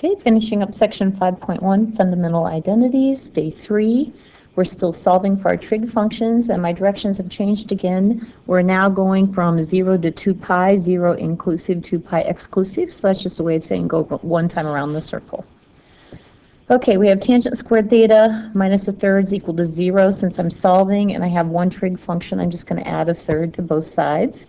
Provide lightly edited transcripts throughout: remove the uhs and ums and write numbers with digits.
Okay, finishing up section 5.1, fundamental identities, day 3. We're still solving for our trig functions, and my directions have changed again. We're now going from 0 to 2 pi, 0 inclusive, 2 pi exclusive, so that's just a way of saying go one time around the circle. Okay, we have tangent squared theta minus a third is equal to 0. Since I'm solving and I have one trig function, I'm just going to add a third to both sides.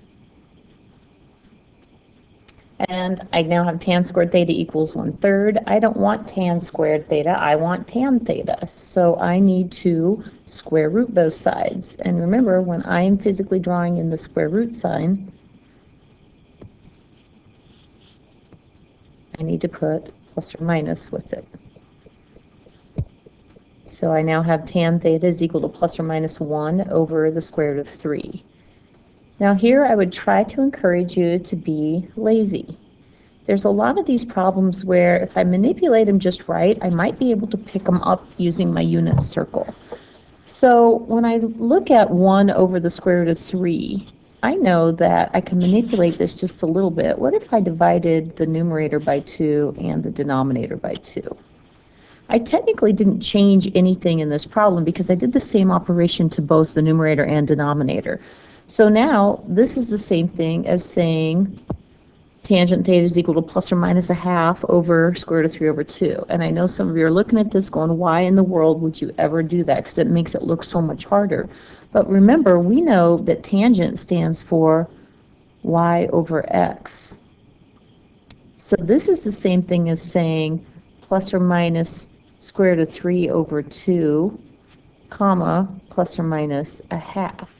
And I now have tan squared theta equals 1/3. I don't want tan squared theta, I want tan theta. So I need to square root both sides. And remember, when I am physically drawing in the square root sign, I need to put plus or minus with it. So I now have tan theta is equal to plus or minus 1 over the square root of 3. Now here I would try to encourage you to be lazy. There's a lot of these problems where if I manipulate them just right, I might be able to pick them up using my unit circle. So when I look at 1 over the square root of 3, I know that I can manipulate this just a little bit. What if I divided the numerator by 2 and the denominator by 2? I technically didn't change anything in this problem because I did the same operation to both the numerator and denominator. So now this is the same thing as saying tangent theta is equal to plus or minus a half over square root of 3 over 2. And I know some of you are looking at this going, why in the world would you ever do that? Because it makes it look so much harder. But remember, we know that tangent stands for y over x. So this is the same thing as saying plus or minus square root of 3 over 2, comma, plus or minus a half.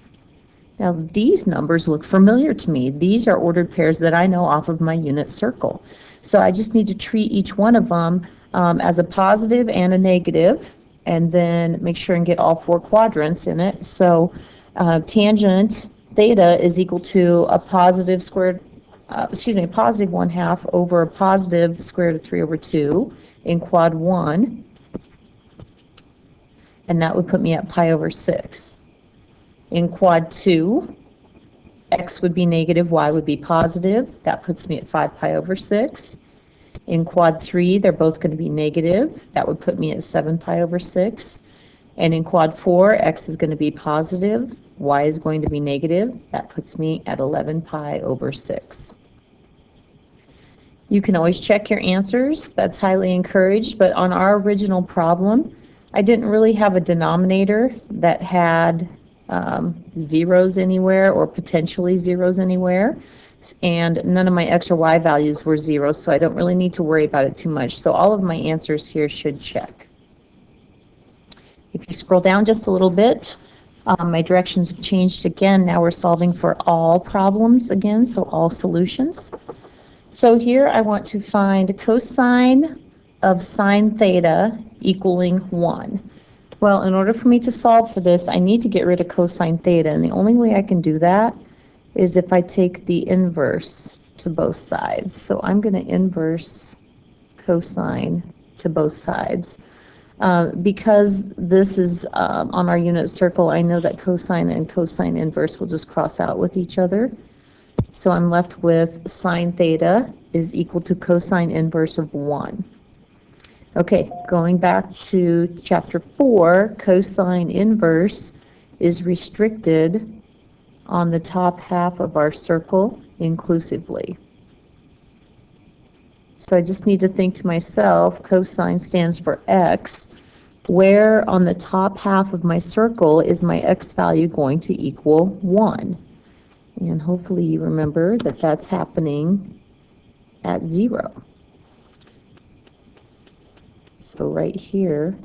Now these numbers look familiar to me. These are ordered pairs that I know off of my unit circle. So I just need to treat each one of them as a positive and a negative, and then make sure and get all 4 quadrants in it. So tangent theta is equal to a positive squared, a positive 1/2 over a positive square root of 3 over 2 in quad 1. And that would put me at pi over 6. In quad 2, x would be negative, y would be positive. That puts me at 5 pi over 6. In quad 3, they're both going to be negative. That would put me at 7 pi over 6. And in quad 4, x is going to be positive, y is going to be negative. That puts me at 11 pi over 6. You can always check your answers. That's highly encouraged. But on our original problem, I didn't really have a denominator that had zeros anywhere or potentially zeros anywhere, and none of my x or y values were zeros, so I don't really need to worry about it too much. So all of my answers here should check. If you scroll down just a little bit, my directions have changed again. Now we're solving for all problems again, so all solutions. So here I want to find cosine of sine theta equaling 1. Well, in order for me to solve for this, I need to get rid of cosine theta, and the only way I can do that is if I take the inverse to both sides. So I'm going to inverse cosine to both sides. Because this is on our unit circle, I know that cosine and cosine inverse will just cross out with each other. So I'm left with sine theta is equal to cosine inverse of 1. Okay, going back to chapter 4, cosine inverse is restricted on the top half of our circle inclusively. So I just need to think to myself, cosine stands for x. Where on the top half of my circle is my x value going to equal 1? And hopefully you remember that that's happening at 0. So right here,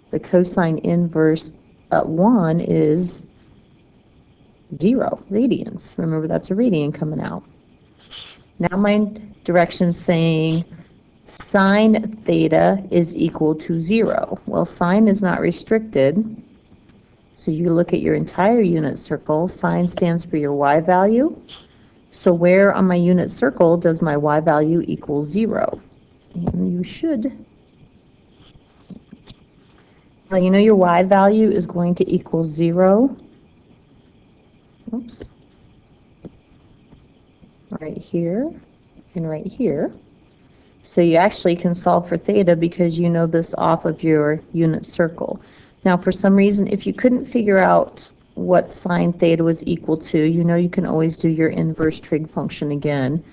the cosine inverse at 1 is 0 radians. Remember, that's a radian coming out. Now my direction's saying sine theta is equal to 0. Well, sine is not restricted, so you look at your entire unit circle. Sine stands for your y value. So where on my unit circle does my y value equal 0? And you should. Well, you know your y value is going to equal 0. Oops. Right here and right here. So you actually can solve for theta because you know this off of your unit circle. Now, for some reason, if you couldn't figure out what sine theta was equal to, you know you can always do your inverse trig function again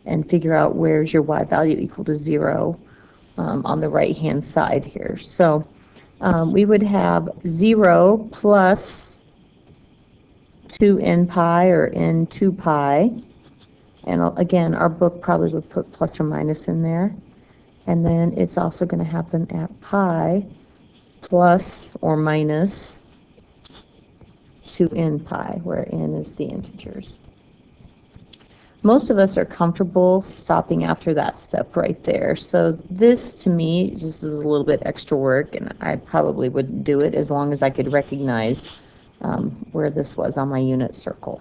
and figure out where's your y value equal to 0 on the right-hand side here. So we would have 0 plus 2n pi, or n 2 pi. And again, our book probably would put plus or minus in there. And then it's also going to happen at pi plus or minus 2n pi, where n is the integers. Most of us are comfortable stopping after that step right there. So this, to me, just is a little bit extra work, and I probably wouldn't do it as long as I could recognize where this was on my unit circle.